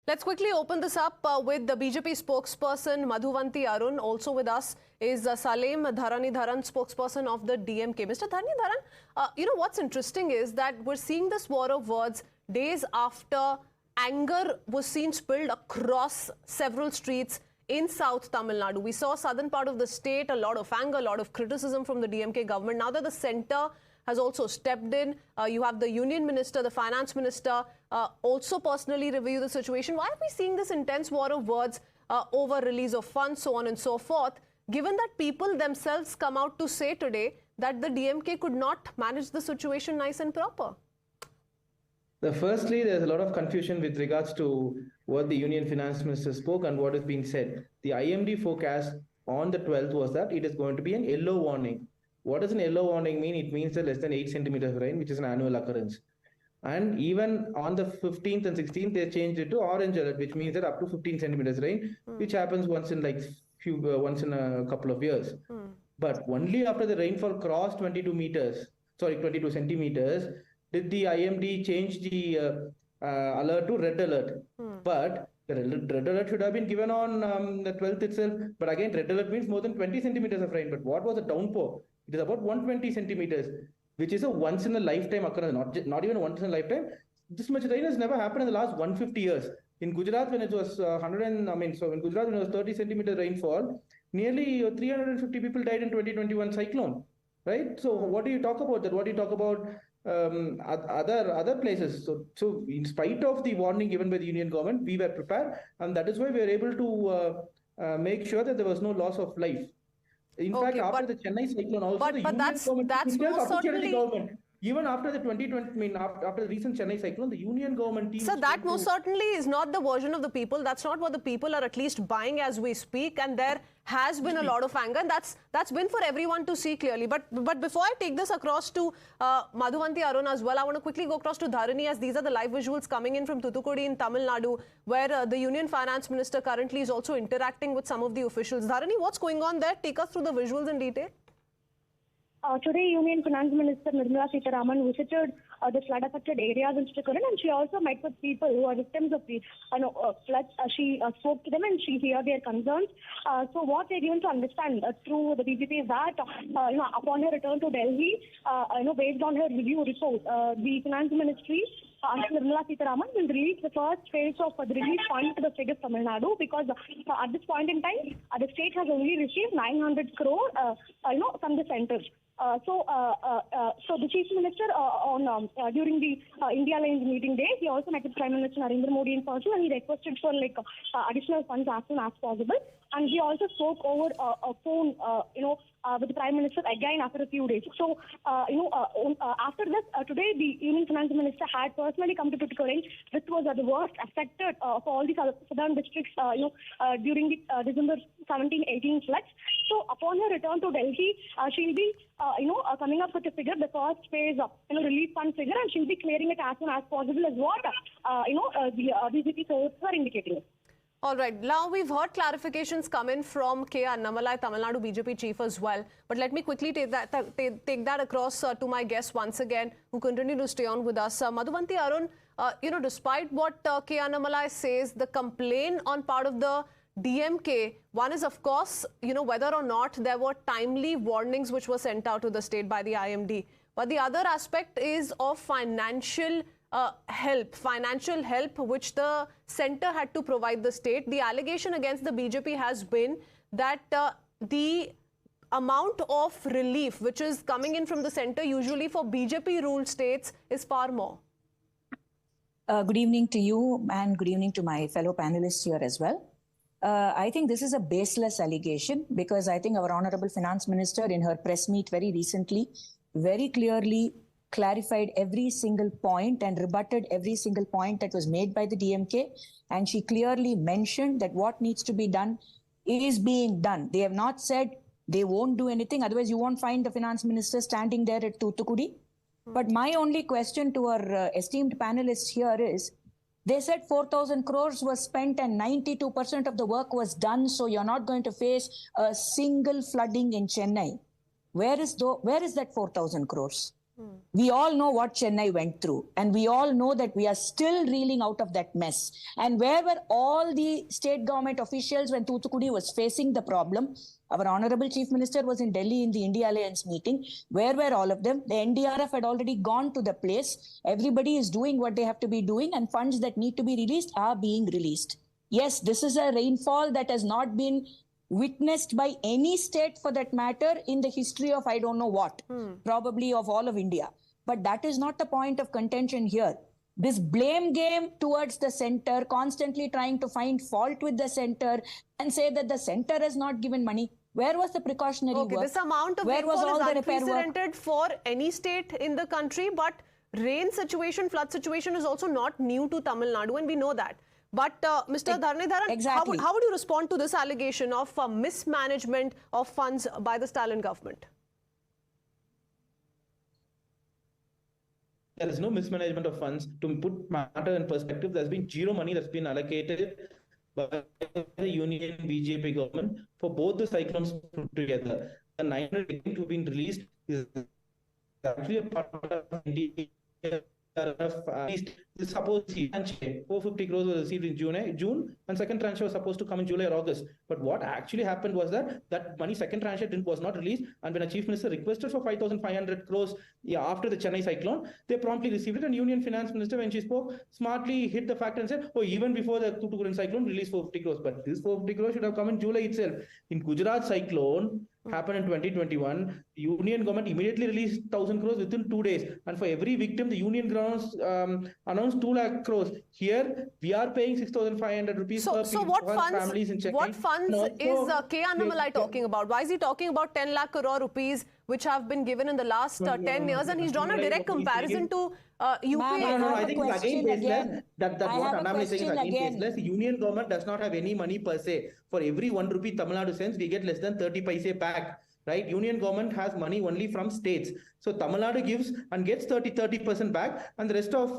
Let's quickly open this up with the BJP spokesperson Madhuvanti Arun. Also with us is Saleem Dharanidharan, spokesperson of the DMK. Mr. Dharanidharan, what's interesting is that we're seeing this war of words days after anger was seen spilled across several streets in South Tamil Nadu. We saw southern part of the state, a lot of anger, a lot of criticism from the DMK government. Now that the centre has also stepped in, you have the union minister, the finance minister, also personally review the situation. Why are we seeing this intense war of words over release of funds, so on and so forth, given that people themselves come out to say today that the DMK could not manage the situation nice and proper? Firstly, there's a lot of confusion with regards to what the Union Finance Minister spoke and what is being said. The IMD forecast on the 12th was that it is going to be an yellow warning. What does an yellow warning mean? It means that less than 8 centimeters of rain, which is an annual occurrence. And even on the 15th and 16th, they changed it to orange alert, which means that up to 15 centimeters rain, which happens once in once in a couple of years. But only after the rainfall crossed 22 centimeters, did the IMD change the alert to red alert. But the red alert should have been given on the 12th itself. But again, red alert means more than 20 centimeters of rain. But what was the downpour? It is about 120 centimeters, which is a once in a lifetime occurrence, not even once in a lifetime. This much rain has never happened in the last 150 years. In Gujarat, when it was in Gujarat, when it was 30 centimeter rainfall, nearly 350 people died in 2021 cyclone, right? So what do you talk about that? What do you talk about other places? So in spite of the warning given by the union government, we were prepared, and that is why we were able to make sure that there was no loss of life. In fact, after the Chennai cyclone, also the union government, even after the 2020, after the recent Chennai cyclone, the union government team. So that most certainly is not the version of the people. That's not what the people are at least buying as we speak. And there has been a lot of anger, and that's been for everyone to see clearly. But before I take this across to Madhuvanti Arun as well, I want to quickly go across to Dharani, as these are the live visuals coming in from Thoothukudi in Tamil Nadu, where the Union Finance Minister currently is also interacting with some of the officials. Dharani, what's going on there? Take us through the visuals in detail. Today, Union Finance Minister Nirmala Sitharaman visited the flood-affected areas in Srikakulam, and she also met with people who are victims of the floods. She spoke to them and she heard their concerns. So what they're given to understand through the BJP is that, upon her return to Delhi, based on her review report, the Finance Ministry under Nirmala Sitharaman will release the first phase of the relief fund to the state of Tamil Nadu, because at this point in time, the state has only received 900 crore, from the centre. So the Chief Minister during the India Alliance meeting day, he also met with Prime Minister Narendra Modi in person, and he requested for additional funds as soon as possible. And he also spoke over a phone, with the Prime Minister again after a few days. So after this, today the Union Finance Minister had personally come to Tuticorin, which was the worst affected for all the southern districts, during the December 17-18 floods. So upon her return to Delhi, she'll be coming up with a figure, the first phase of relief fund figure, and she'll be clearing it as soon as possible, as what the BJP sources are indicating. All right. Now, we've heard clarifications come in from K. Annamalai, Tamil Nadu BJP chief as well. But let me quickly take that across to my guests once again, who continue to stay on with us. Madhuvanti Arun, despite what K. Annamalai says, the complaint on part of the DMK, one is, of course, whether or not there were timely warnings which were sent out to the state by the IMD. But the other aspect is of financial help which the centre had to provide the state. The allegation against the BJP has been that the amount of relief which is coming in from the centre, usually for BJP ruled states, is far more. Good evening to you, and good evening to my fellow panelists here as well. I think this is a baseless allegation, because I think our Honorable Finance Minister in her press meet very recently very clearly clarified every single point and rebutted every single point that was made by the DMK. And she clearly mentioned that what needs to be done is being done. They have not said they won't do anything. Otherwise, you won't find the finance minister standing there at Thoothukudi. But my only question to our esteemed panelists here is, they said 4,000 crores was spent and 92% of the work was done. So you're not going to face a single flooding in Chennai. Where is that 4,000 crores? We all know what Chennai went through, and we all know that we are still reeling out of that mess. And where were all the state government officials when Thoothukudi was facing the problem? Our Honorable Chief Minister was in Delhi in the India Alliance meeting. Where were all of them? The NDRF had already gone to the place. Everybody is doing what they have to be doing, and funds that need to be released are being released. Yes, this is a rainfall that has not been witnessed by any state for that matter in the history of I don't know what, probably of all of India. But that is not the point of contention here. This blame game towards the center, constantly trying to find fault with the center and say that the center has not given money. Where was the precautionary work? This amount of Where was rainfall all is the repair work? unprecedented for any state in the country, but rain situation, flood situation is also not new to Tamil Nadu, and we know that. But Mr. Dharanidharan, Exactly. how would you respond to this allegation of mismanagement of funds by the Stalin government? There is no mismanagement of funds. To put matter in perspective, there's been zero money that's been allocated by the Union BJP government for both the cyclones put together. The 900 million to been released is actually a part of India. Suppose 450 crores was received in June, and second tranche was supposed to come in July or August. But what actually happened was that money, second tranche was not released, and when a chief minister requested for 5,500 crores after the Chennai cyclone, they promptly received it. And Union Finance Minister, when she spoke, smartly hit the fact and said, "Oh, even before the Thoothukudi cyclone, released 450 crores." But this 450 crores should have come in July itself. In Gujarat cyclone happened in 2021, the Union government immediately released 1,000 crores within 2 days, and for every victim, the Union grounds announced 2 lakh crores. Here, we are paying 6,500 rupees per families in Chennai. What funds is K. Annamalai talking about? Why is he talking about 10 lakh crore rupees which have been given in the last 10 years? And he's drawn a direct comparison to UP. No, I think it's again baseless. That what Annamalai is saying is again baseless. The Union government does not have any money per se. For every 1 rupee Tamil Nadu sends, we get less than 30 paise back. Right? Union government has money only from states. So Tamil Nadu gives and gets 30% back, and the rest of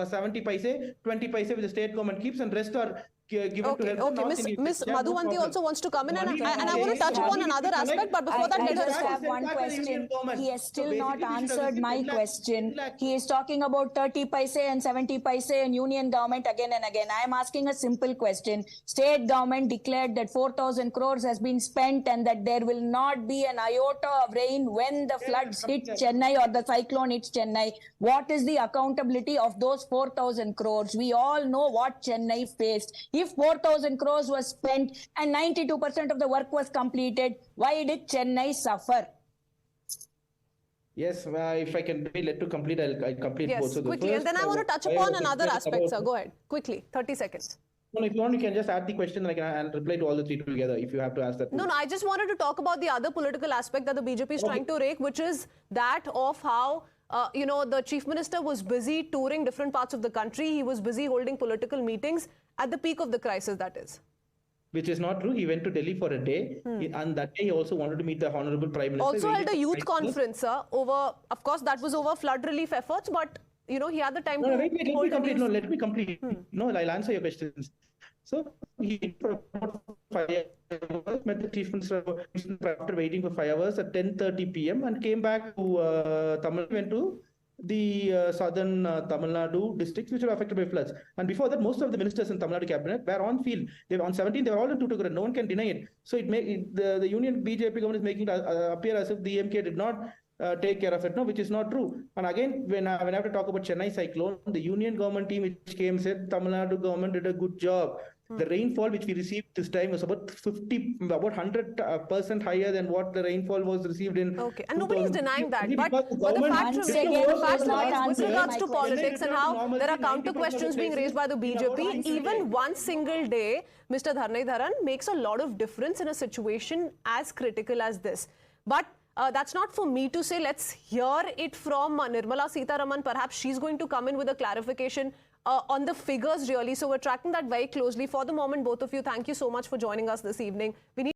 70 paise, 20 paise which the state government keeps, and rest are given to help. Miss Madhuvanti also wants to come in, and I want to touch upon another aspect, but before that, I let her just have one question. He has still not answered my question. He is talking about 30 paise and 70 paise and union government again and again. I am asking a simple question. State government declared that 4,000 crores has been spent and that there will not be an iota of rain when the floods hit Chennai or the cyclone hits Chennai. What is the accountability of those 4,000 crores? We all know what Chennai faced. If 4,000 crores was spent and 92% of the work was completed, why did Chennai suffer? Yes, if I can be led to complete, I'll complete both. Yes, quickly. And then I want to touch upon another aspect, sir. Go ahead. Quickly, 30 seconds. No, if you want, you can just add the question and reply to all the three together if you have to ask that. No, I just wanted to talk about the other political aspect that the BJP is trying to rake, which is that of how the chief minister was busy touring different parts of the country. He was busy holding political meetings at the peak of the crisis, that is. Which is not true. He went to Delhi for a day, and that day he also wanted to meet the Honorable Prime Minister. Also held a youth conference, sir, over, of course, that was over flood relief efforts, but, he had the time to let me complete. No, let me complete. No, I'll answer your questions. So, he met the Chief Minister after waiting for 5 hours at 10:30 p.m. and came back to Tamil, went to the southern Tamil Nadu districts which were affected by floods. And before that, most of the ministers in Tamil Nadu cabinet were on field. They were on 17th, they were all in Tuticorin. No one can deny it. So the Union BJP government is making it appear as if the EMK did not take care of it, no, which is not true. And again, when I have to talk about Chennai cyclone, the Union government team which came said Tamil Nadu government did a good job. The rainfall which we received this time was about 100% higher than what the rainfall was received in. Okay, and nobody is denying that. But the fact remains, with regards to politics and how there are counter questions being raised by the BJP, even one single day, Mr. Dharanidharan, makes a lot of difference in a situation as critical as this. But that's not for me to say. Let's hear it from Nirmala Sitharaman. Perhaps she's going to come in with a clarification on the figures, really. So we're tracking that very closely. For the moment, both of you, thank you so much for joining us this evening. We need